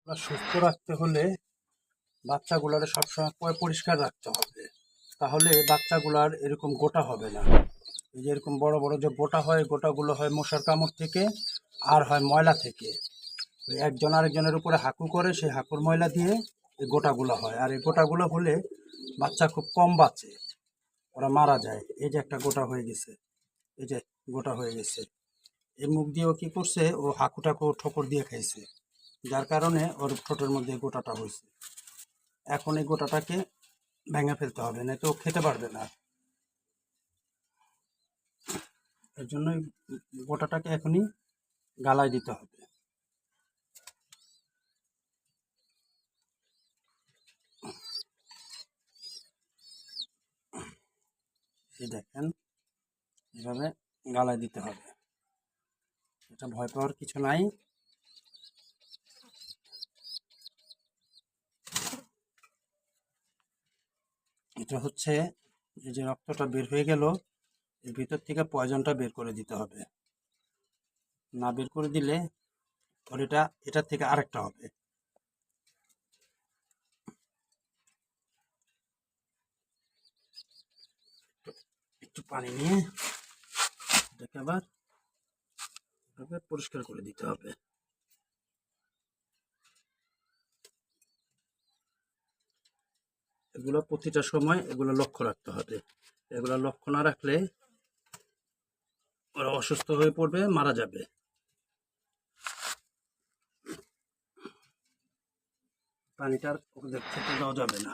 ওরা সুস্থ রাখতে হলে বাচ্চাগুলার সবসময় পরিষ্কার রাখতে হবে। তাহলে বাচ্চাগুলার এরকম গোটা হবে না। এই যে এরকম বড় বড় যে গোটা হয়, গোটাগুলো হয় মশার কামড় থেকে আর হয় ময়লা থেকে। ওই একজন আরেকজনের উপরে হাঁকু করে সেই হাঁকুর ময়লা দিয়ে এই গোটাগুলো হয়। আর এই গোটাগুলো হলে বাচ্চা খুব কম বাঁচে, ওরা মারা যায়। এই যে একটা গোটা হয়ে গেছে, এই যে গোটা হয়ে গেছে। এই মুখ দিয়ে ও কী করছে, ও হাঁকুটাকে ঠোকর দিয়ে খাইছে, যার কারণে ওর ঠোঁটের মধ্যে এই গোটাটা হয়েছে। এখন এই গোটাটাকে ভেঙে ফেলতে হবে, না তো ও খেতে পারবে না। এর জন্য গোটাটাকে এখনই গালায় দিতে হবে। এই দেখেন, এভাবে গালায় দিতে হবে। এটা ভয় পাওয়ার কিছু নাই। এটা হচ্ছে এই যে রক্তটা বের হয়ে গেল, এর ভিতর থেকে পয়জনটা বের করে দিতে হবে। না বের করে দিলে ওর এটার থেকে আরেকটা হবে। একটু পানি নিয়ে এটাকে আবার পরিষ্কার করে দিতে হবে। এগুলো প্রতিটা সময় এগুলো লক্ষ্য রাখতে হবে। এগুলো লক্ষ্য না রাখলে ওরা অসুস্থ হয়ে পড়বে, মারা যাবে। পানিটার ওদের খেতে দেওয়া যাবে না।